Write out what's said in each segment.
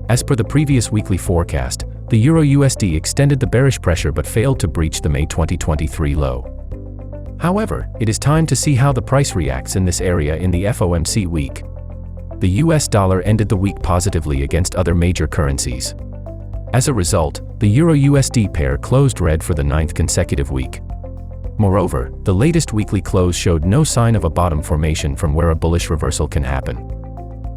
As per the previous weekly forecast, the EURUSD extended the bearish pressure but failed to breach the May 2023 low. However, it is time to see how the price reacts in this area in the FOMC week. The US dollar ended the week positively against other major currencies. As a result, the EURUSD pair closed red for the 9th consecutive week. Moreover, the latest weekly close showed no sign of a bottom formation from where a bullish reversal can happen.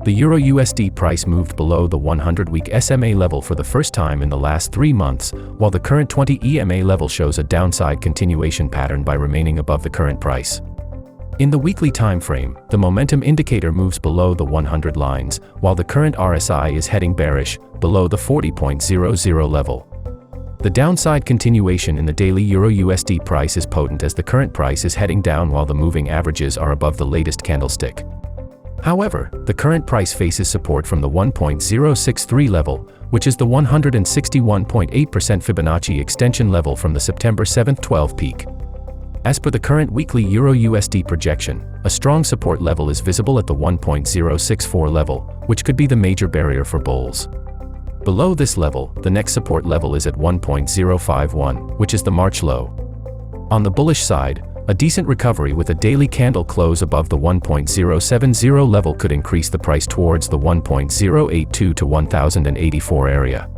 The EURUSD price moved below the 100-week SMA level for the first time in the last 3 months, while the current 20 EMA level shows a downside continuation pattern by remaining above the current price. In the weekly time frame, the momentum indicator moves below the 100 lines, while the current RSI is heading bearish, below the 40.00 level. The downside continuation in the daily EURUSD price is potent as the current price is heading down while the moving averages are above the latest candlestick. However, the current price faces support from the 1.063 level, which is the 161.8% Fibonacci extension level from the September 7-12 peak. As per the current weekly EURUSD projection, a strong support level is visible at the 1.064 level, which could be the major barrier for bulls. Below this level, the next support level is at 1.051, which is the March low. On the bullish side, a decent recovery with a daily candle close above the 1.070 level could increase the price towards the 1.082 to 1084 area.